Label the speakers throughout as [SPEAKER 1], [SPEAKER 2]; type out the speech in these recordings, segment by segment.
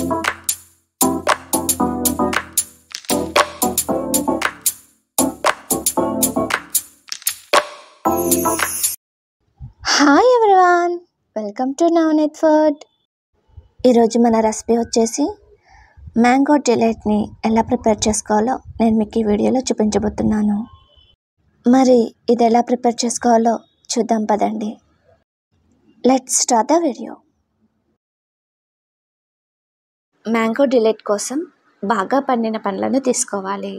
[SPEAKER 1] Hi everyone, welcome to Navneet food. ఈరోజు మన recipe వచ్చేసి మ్యాంగో డిలైట్ని ఎలా ప్రిపేర్ చేసుకోవాలో నేను మీకు ఈ వీడియోలో చూపించబోతున్నాను. మరి ఇది ఎలా ప్రిపేర్ చేసుకోవాలో చూద్దాం పదండి. Let's start the video. Mango delight కోసం బాగా పండిన పండ్లను తీసుకోవాలి.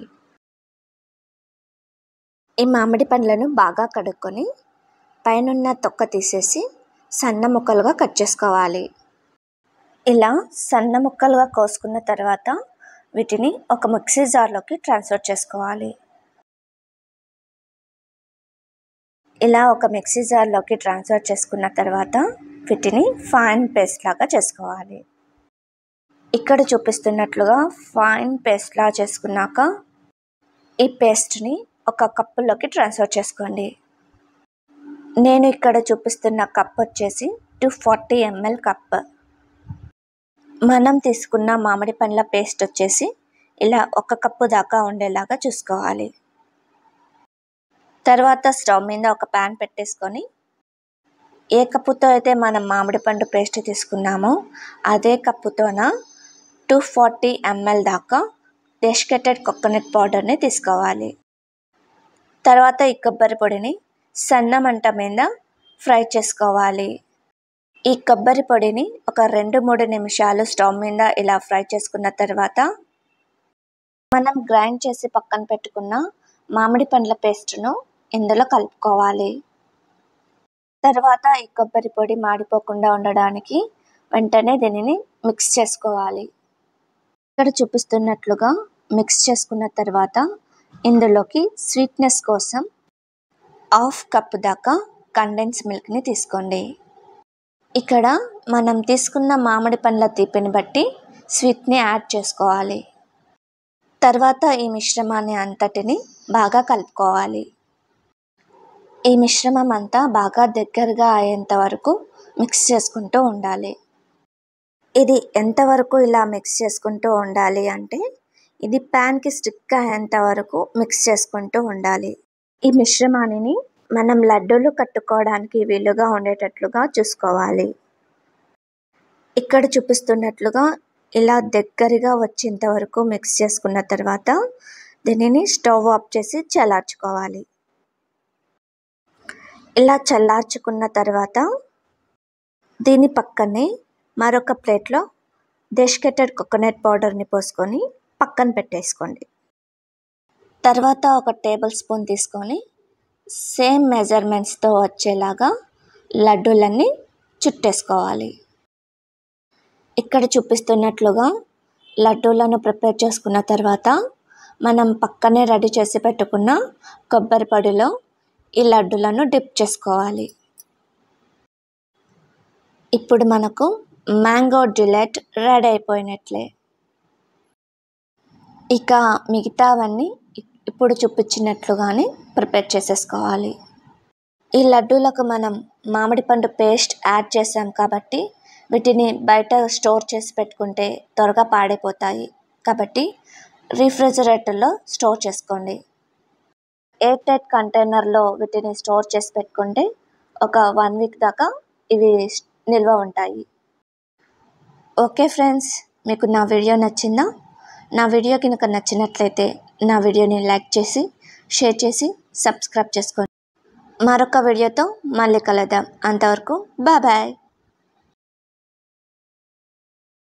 [SPEAKER 1] ఈ మామిడి పండ్లను బాగా కడుక్కొని పైనున్న తొక్క తీసేసి సన్న ముక్కలుగా కట్ చేసుకోవాలి. ఇలా సన్న ముక్కలుగా కోసుకున్న తర్వాత వీటిని ఒక మిక్సీ జార్లోకి ట్రాన్స్ఫర్ చేసుకోవాలి. ఇలా ఒక మిక్సీ జార్లోకి ట్రాన్స్ఫర్ చేసుకున్న తర్వాత వీటిని ఫైన్ పేస్ట్ లాగా చేసుకోవాలి. ఇక్కడ చూపిస్తున్నట్లుగా ఫైన్ పేస్ట్ లాగా చేసుకున్నాక ఈ పేస్ట్ని ఒక కప్పులోకి ట్రాన్స్ఫర్ చేసుకోండి. నేను ఇక్కడ చూపిస్తున్న కప్ వచ్చేసి 240 ml కప్. మనం తీసుకున్న మామిడి పండ్ల పేస్ట్ వచ్చేసి ఇలా 1 కప్పు దాకా ఉండేలాగా చూసుకోవాలి. తర్వాత స్టవ్ మీద ఒక ప్యాన్ పెట్టేసుకొని ఏ కప్పుతో అయితే మనం మామిడి పండు పేస్ట్ తీసుకున్నామో అదే కప్పుతోన 240 ml దాకా డెసికేటెడ్ కోకోనట్ పౌడర్ని తీసుకోవాలి. తర్వాత ఈ కొబ్బరి పొడిని సన్న మంట మీద ఫ్రై చేసుకోవాలి. ఈ కొబ్బరి పొడిని ఒక 2-3 నిమిషాలు స్టవ్ మీద ఇలా ఫ్రై చేసుకున్న తర్వాత మనం గ్రైండ్ చేసి పక్కన పెట్టుకున్న మామిడి పండ్ల పేస్ట్ను ఇందులో కలుపుకోవాలి. తర్వాత ఈ కొబ్బరి పొడి మాడిపోకుండా ఉండడానికి వెంటనే దీనిని మిక్స్ చేసుకోవాలి. ఇక్కడ చూపిస్తున్నట్లుగా మిక్స్ చేసుకున్న తర్వాత ఇందులోకి స్వీట్నెస్ కోసం 1/2 కప్ దాకా కండెన్స్ మిల్క్ని తీసుకోండి. ఇక్కడ మనం తీసుకున్న మామిడి పండ్ల తీపిని బట్టి స్వీట్ని యాడ్ చేసుకోవాలి. తర్వాత ఈ మిశ్రమాన్ని అంతటిని బాగా కలుపుకోవాలి. ఈ మిశ్రమం అంతా బాగా దగ్గరగా అయ్యేంత వరకు మిక్స్ చేసుకుంటూ ఉండాలి. ఇది ఎంతవరకు ఇలా మిక్స్ చేసుకుంటూ ఉండాలి అంటే ఇది ప్యాన్కి స్టిక్ అయ్యేంత వరకు మిక్స్ చేసుకుంటూ ఉండాలి. ఈ మిశ్రమాన్ని మనం లడ్డూలు కట్టుకోవడానికి వీలుగా ఉండేటట్లుగా చూసుకోవాలి. ఇక్కడ చూపిస్తున్నట్లుగా ఇలా దగ్గరగా వచ్చేంత వరకు మిక్స్ చేసుకున్న తర్వాత దీనిని స్టవ్ ఆఫ్ చేసి చల్లార్చుకోవాలి. ఇలా చల్లార్చుకున్న తర్వాత దీని పక్కనే మరొక ప్లేట్లో డెసికేటెడ్ కోకోనట్ పౌడర్ని పోసుకొని పక్కన పెట్టేసుకోండి. తర్వాత ఒక టేబుల్ స్పూన్ తీసుకొని సేమ్ మెజర్మెంట్స్తో వచ్చేలాగా లడ్డూలన్నీ చుట్టేసుకోవాలి. ఇక్కడ చూపిస్తున్నట్లుగా లడ్డూలను ప్రిపేర్ చేసుకున్న తర్వాత మనం పక్కనే రెడీ చేసి పెట్టుకున్న కొబ్బరి పొడిలో ఈ లడ్డూలను డిప్ చేసుకోవాలి. ఇప్పుడు మనకు మ్యాంగో డిలైట్ రెడీ అయిపోయినట్లే. ఇక మిగతావన్నీ ఇప్పుడు చూపించినట్లుగానే ప్రిపేర్ చేసేసుకోవాలి. ఈ లడ్డూలకు మనం మామిడి పండు పేస్ట్ యాడ్ చేసాం కాబట్టి వీటిని బయట స్టోర్ చేసి పెట్టుకుంటే త్వరగా పాడైపోతాయి. కాబట్టి రిఫ్రిజిరేటర్లో స్టోర్ చేసుకోండి. ఎయిర్ టైట్ కంటైనర్లో వీటిని స్టోర్ చేసి పెట్టుకుంటే ఒక 1 వీక్ దాకా ఇవి నిల్వ ఉంటాయి. ఓకే ఫ్రెండ్స్, మీకు నా వీడియో నచ్చిందా? నా వీడియో కనుక నచ్చినట్లయితే నా వీడియోని లైక్ చేసి షేర్ చేసి సబ్స్క్రైబ్ చేసుకోండి. మరొక వీడియోతో మళ్ళీ కలుద్దాం. అంతవరకు బాయ్.